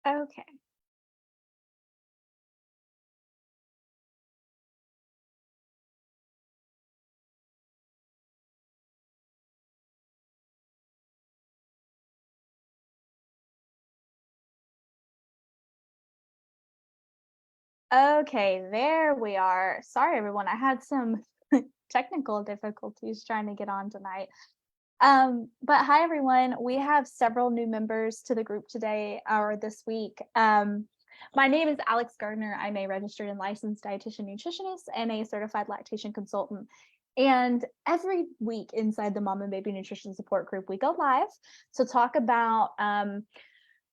Okay. Okay, there we are. Sorry, everyone. I had some technical difficulties trying to get on tonight. But hi, everyone. We have several new members to the group today or this week. My name is Alex Gardner. I'm a registered and licensed dietitian nutritionist and a certified lactation consultant. And every week inside the Mom and Baby Nutrition Support Group, we go live to talk about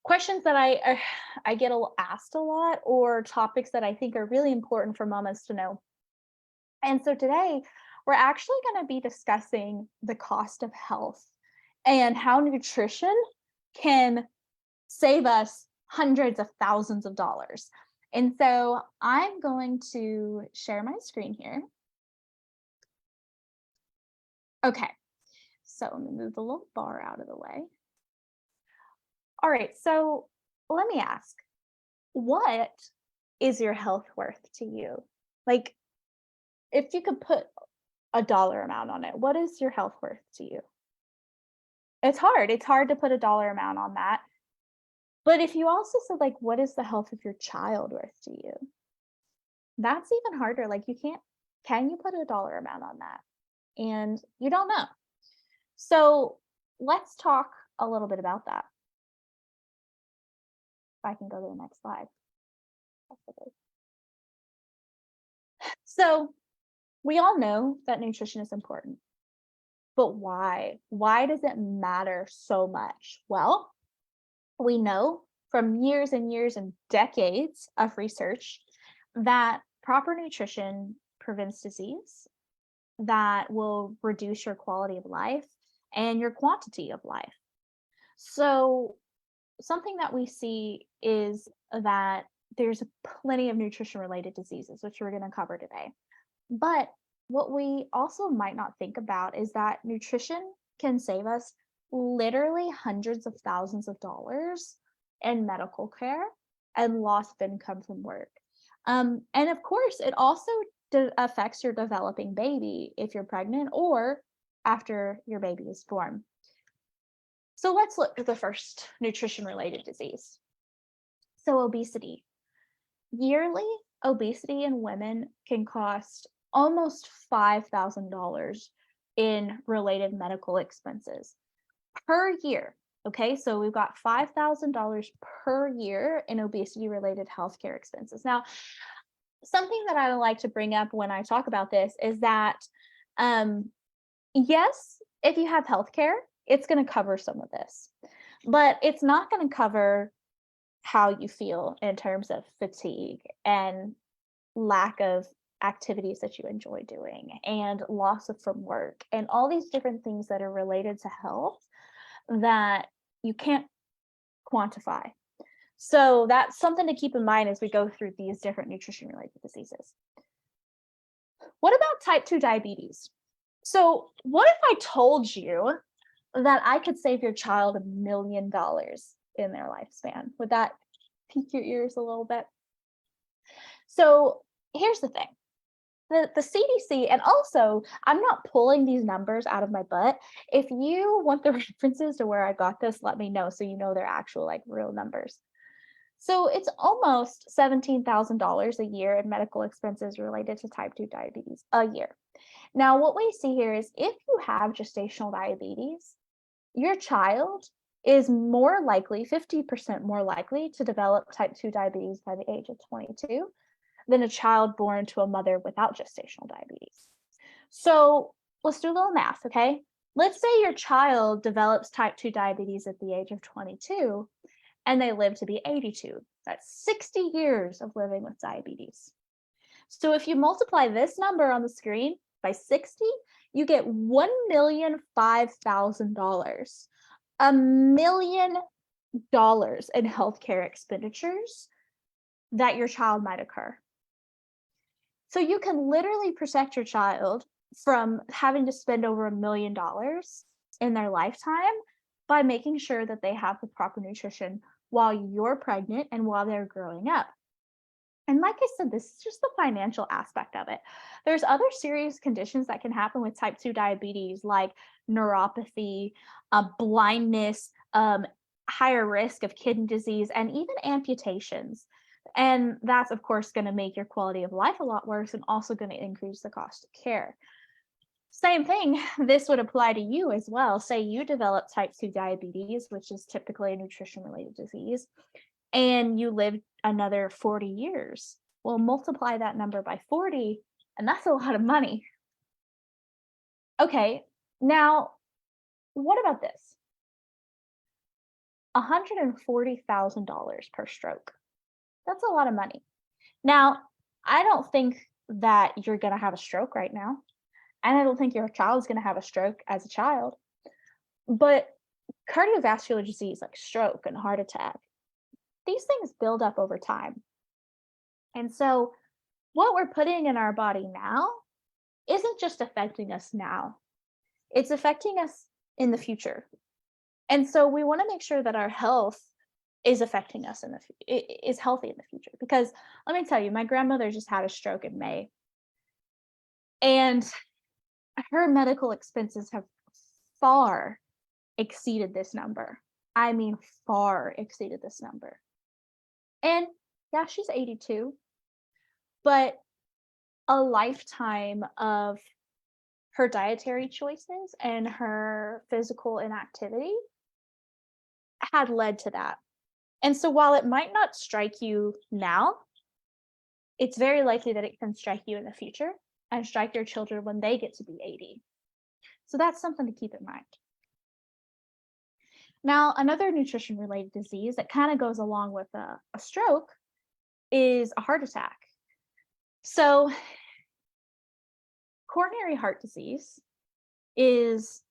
questions that I get asked a lot, or topics that I think are really important for mamas to know. And so today we're actually going to be discussing the cost of health and how nutrition can save us hundreds of thousands of dollars. And so I'm going to share my screen here. Okay, so let me move the little bar out of the way. All right, so let me ask, what is your health worth to you? Like, if you could put a dollar amount on it, what is your health worth to you? It's hard. It's hard to put a dollar amount on that. But if you also said, like, what is the health of your child worth to you? That's even harder. Like, can you put a dollar amount on that? And you don't know. So let's talk a little bit about that. If I can go to the next slide. So we all know that nutrition is important, but why? Why does it matter so much? Well, we know from years and years and decades of research that proper nutrition prevents disease, that will reduce your quality of life and your quantity of life. So something that we see is that there's plenty of nutrition related diseases, which we're going to cover today. But what we also might not think about is that nutrition can save us literally hundreds of thousands of dollars in medical care and loss of income from work. And of course, it also affects your developing baby if you're pregnant or after your baby is born. So let's look at the first nutrition related disease. So obesity. Yearly obesity in women can cost almost $5,000 in related medical expenses per year. Okay, so we've got $5,000 per year in obesity related healthcare expenses. Now, something that I like to bring up when I talk about this is that, yes, if you have healthcare, it's going to cover some of this, but it's not going to cover how you feel in terms of fatigue and lack of activities that you enjoy doing and loss of from work and all these different things that are related to health that you can't quantify. So that's something to keep in mind as we go through these different nutrition related diseases. What about type 2 diabetes? So what if I told you that I could save your child $1 million in their lifespan? Would that pique your ears a little bit? So here's the thing. The CDC, and also I'm not pulling these numbers out of my butt. If you want the references to where I got this, let me know so you know they're actual like real numbers. So it's almost $17,000 a year in medical expenses related to type 2 diabetes a year. Now, what we see here is if you have gestational diabetes, your child is more likely, 50% more likely to develop type 2 diabetes by the age of 22 than a child born to a mother without gestational diabetes. So let's do a little math, okay? Let's say your child develops type 2 diabetes at the age of 22 and they live to be 82. That's 60 years of living with diabetes. So if you multiply this number on the screen by 60, you get $1,005,000. $1 million in healthcare expenditures that your child might occur. So you can literally protect your child from having to spend over $1 million in their lifetime by making sure that they have the proper nutrition while you're pregnant and while they're growing up. And like I said, this is just the financial aspect of it. There's other serious conditions that can happen with type 2 diabetes, like neuropathy, blindness, higher risk of kidney disease, and even amputations. And that's, of course, going to make your quality of life a lot worse and also going to increase the cost of care. Same thing, this would apply to you as well. Say you develop type 2 diabetes, which is typically a nutrition related disease, and you live another 40 years. Well, multiply that number by 40, and that's a lot of money. Okay, now what about this? $140,000 per stroke. That's a lot of money. Now, I don't think that you're going to have a stroke right now, and I don't think your child's going to have a stroke as a child. But cardiovascular disease like stroke and heart attack, these things build up over time. And so what we're putting in our body now isn't just affecting us now, it's affecting us in the future. And so we want to make sure that our health is affecting us is healthy in the future. Because let me tell you, my grandmother just had a stroke in May, and her medical expenses have far exceeded this number. I mean, far exceeded this number. And yeah, she's 82, but a lifetime of her dietary choices and her physical inactivity had led to that. And so while it might not strike you now, it's very likely that it can strike you in the future and strike your children when they get to be 80. So that's something to keep in mind. Now, another nutrition related disease that kind of goes along with a stroke is a heart attack. So coronary heart disease is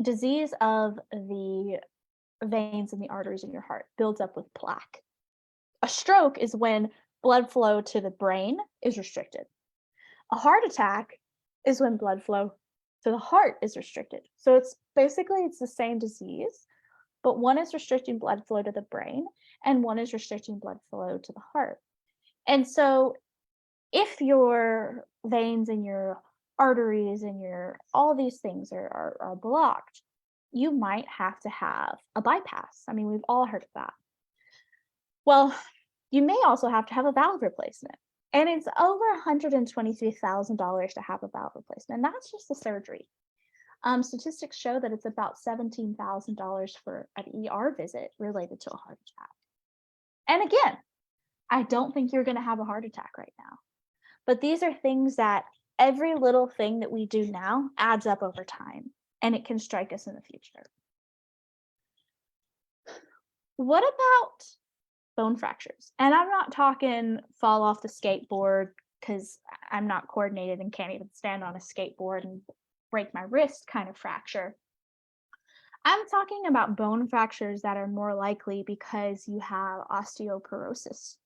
disease of the veins and the arteries in your heart, builds up with plaque. A stroke is when blood flow to the brain is restricted. A heart attack is when blood flow to the heart is restricted. So it's the same disease, but one is restricting blood flow to the brain and one is restricting blood flow to the heart. And so if your veins and your arteries and all these things are blocked, you might have to have a bypass. I mean, we've all heard of that. Well, you may also have to have a valve replacement. And it's over $123,000 to have a valve replacement. And that's just the surgery. Statistics show that it's about $17,000 for an ER visit related to a heart attack. And again, I don't think you're going to have a heart attack right now. But these are things that every little thing that we do now adds up over time, and it can strike us in the future. What about bone fractures? And I'm not talking fall off the skateboard, because I'm not coordinated and can't even stand on a skateboard and break my wrist kind of fracture. I'm talking about bone fractures that are more likely because you have osteoporosis,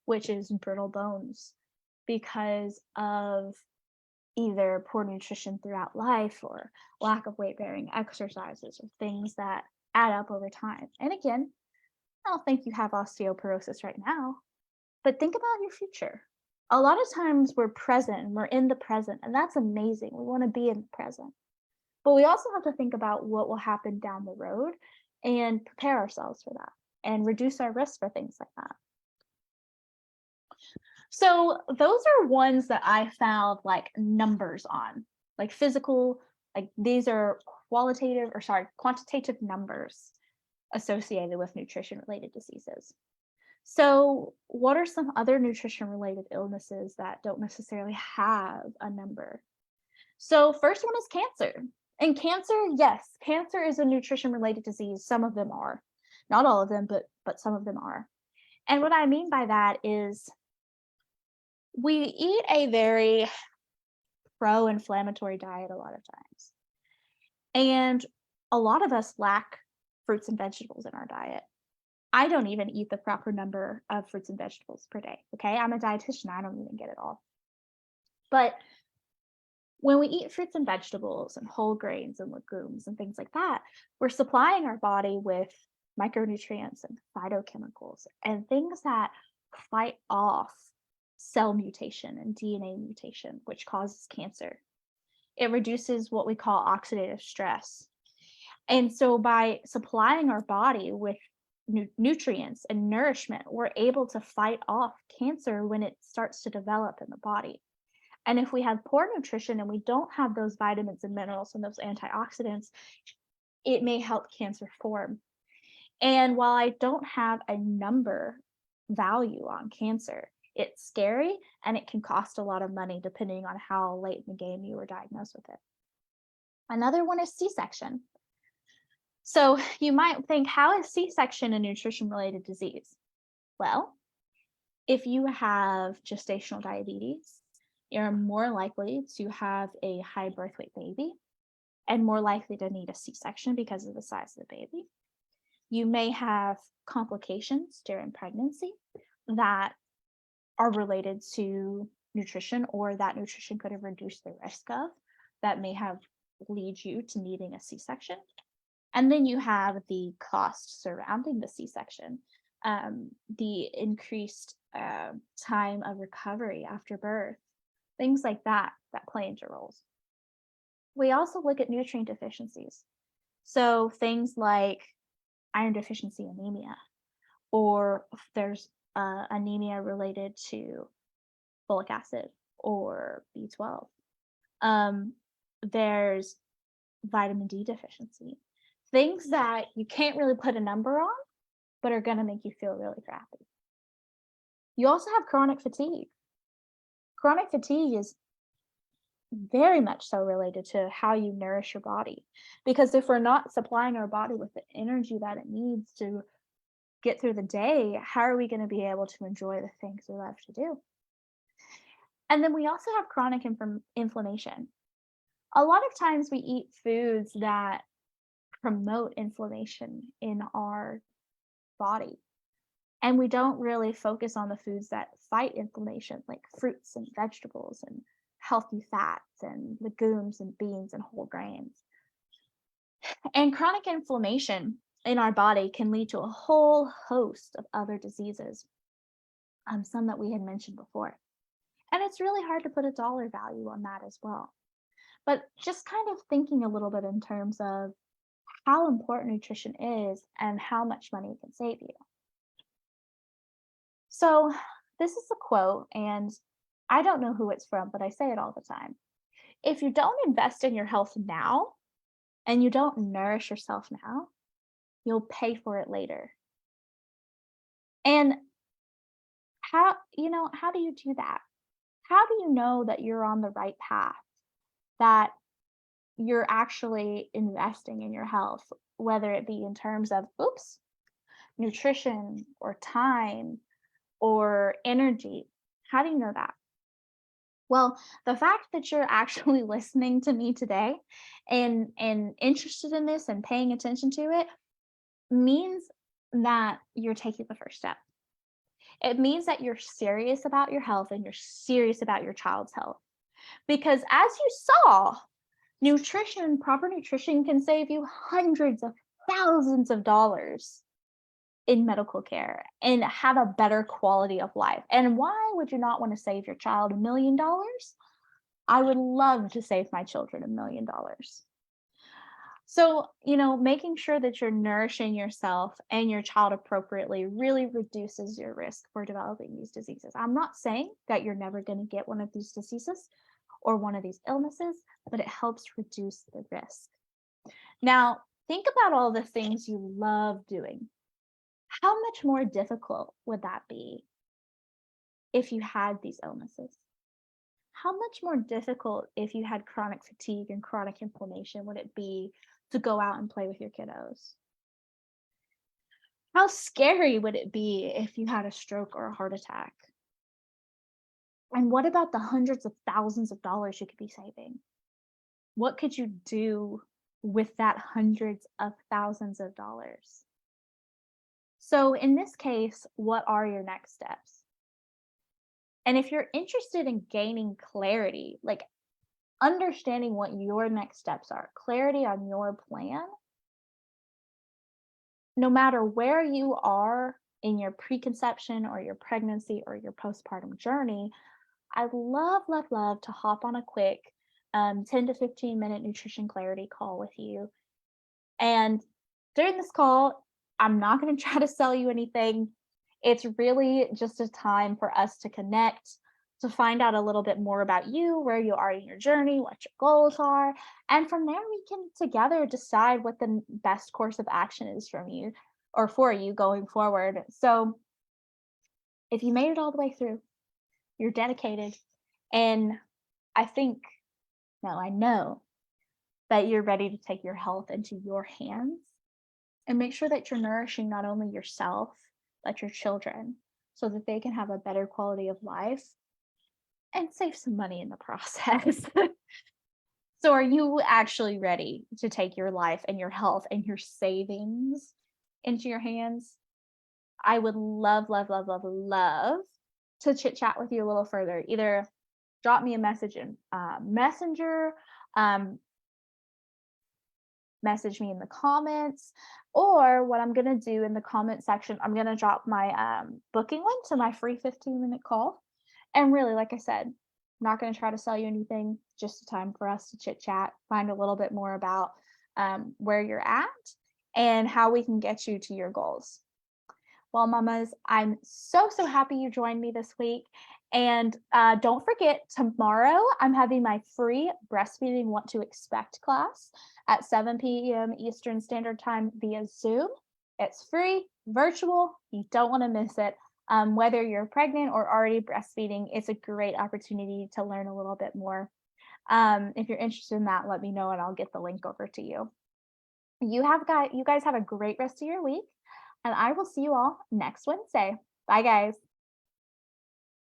which is brittle bones, because of either poor nutrition throughout life or lack of weight-bearing exercises or things that add up over time. And again, I don't think you have osteoporosis right now, but think about your future. A lot of times we're present and we're in the present, and that's amazing. We want to be in the present. But we also have to think about what will happen down the road and prepare ourselves for that and reduce our risk for things like that. So those are ones that I found like numbers on, like physical, like these are quantitative numbers associated with nutrition related diseases. So what are some other nutrition related illnesses that don't necessarily have a number? So first one is cancer. And cancer, yes, cancer is a nutrition related disease. Some of them are, not all of them, but some of them are. And what I mean by that is we eat a very pro-inflammatory diet a lot of times. And a lot of us lack fruits and vegetables in our diet. I don't even eat the proper number of fruits and vegetables per day. Okay. I'm a dietitian. I don't even get it all. But when we eat fruits and vegetables and whole grains and legumes and things like that, we're supplying our body with micronutrients and phytochemicals and things that fight off cell mutation and DNA mutation, which causes cancer. It reduces what we call oxidative stress. And so by supplying our body with nutrients and nourishment, we're able to fight off cancer when it starts to develop in the body. And if we have poor nutrition and we don't have those vitamins and minerals and those antioxidants, it may help cancer form. And while I don't have a number value on cancer, it's scary and it can cost a lot of money depending on how late in the game you were diagnosed with it. Another one is C-section. So you might think, how is C-section a nutrition-related disease? Well, if you have gestational diabetes, you're more likely to have a high birth weight baby and more likely to need a C-section because of the size of the baby. You may have complications during pregnancy that are related to nutrition or that nutrition could have reduced the risk of that may have lead you to needing a C-section. And then you have the cost surrounding the C-section, the increased time of recovery after birth, things like that play into roles. We also look at nutrient deficiencies. So things like iron deficiency anemia, or if there's anemia related to folic acid or B12. There's vitamin D deficiency. Things that you can't really put a number on, but are going to make you feel really crappy. You also have chronic fatigue. Chronic fatigue is very much so related to how you nourish your body. Because if we're not supplying our body with the energy that it needs to get through the day, how are we going to be able to enjoy the things we love to do? And then we also have chronic inflammation. A lot of times we eat foods that promote inflammation in our body. And we don't really focus on the foods that fight inflammation, like fruits and vegetables and healthy fats and legumes and beans and whole grains. And chronic inflammation in our body can lead to a whole host of other diseases, some that we had mentioned before. And it's really hard to put a dollar value on that as well. But just kind of thinking a little bit in terms of how important nutrition is and how much money it can save you. So this is a quote, and I don't know who it's from, but I say it all the time. If you don't invest in your health now and you don't nourish yourself now, you'll pay for it later. And how do you do that? How do you know that you're on the right path, that you're actually investing in your health, whether it be in terms of, nutrition or time or energy? How do you know that? Well, the fact that you're actually listening to me today and interested in this and paying attention to it means that you're taking the first step. It means that you're serious about your health and you're serious about your child's health. Because as you saw, proper nutrition can save you hundreds of thousands of dollars in medical care and have a better quality of life. And why would you not want to save your child $1 million? I would love to save my children $1 million. So, making sure that you're nourishing yourself and your child appropriately really reduces your risk for developing these diseases. I'm not saying that you're never going to get one of these diseases or one of these illnesses, but it helps reduce the risk. Now, think about all the things you love doing. How much more difficult would that be if you had these illnesses? How much more difficult if you had chronic fatigue and chronic inflammation would it be to go out and play with your kiddos? How scary would it be if you had a stroke or a heart attack? And what about the hundreds of thousands of dollars you could be saving? What could you do with that hundreds of thousands of dollars? So in this case, what are your next steps? And if you're interested in gaining clarity, like understanding what your next steps are, clarity on your plan, no matter where you are in your preconception or your pregnancy or your postpartum journey, I love, love to hop on a quick 10 to 15-minute nutrition clarity call with you. And during this call, I'm not going to try to sell you anything. It's really just a time for us to connect, to find out a little bit more about you, where you are in your journey, what your goals are. And from there, we can together decide what the best course of action is from you or for you going forward. So if you made it all the way through, you're dedicated. And I think, no, I know that you're ready to take your health into your hands and make sure that you're nourishing not only yourself, but your children so that they can have a better quality of life and save some money in the process. So, are you actually ready to take your life and your health and your savings into your hands? I would love, love, love, love, love to chit chat with you a little further. Either drop me a message in Messenger, um, message me in the comments, or what I'm going to do in the comment section, I'm going to drop my booking link to my free 15-minute call. And really, like I said, I'm not going to try to sell you anything, just a time for us to chit chat, find a little bit more about where you're at and how we can get you to your goals. Well, mamas, I'm so, so happy you joined me this week. And don't forget, tomorrow I'm having my free breastfeeding what to expect class at 7 p.m. Eastern Standard Time via Zoom. It's free, virtual. You don't want to miss it. Whether you're pregnant or already breastfeeding, it's a great opportunity to learn a little bit more. If you're interested in that, let me know and I'll get the link over to you. You guys have a great rest of your week, and I will see you all next Wednesday. Bye, guys.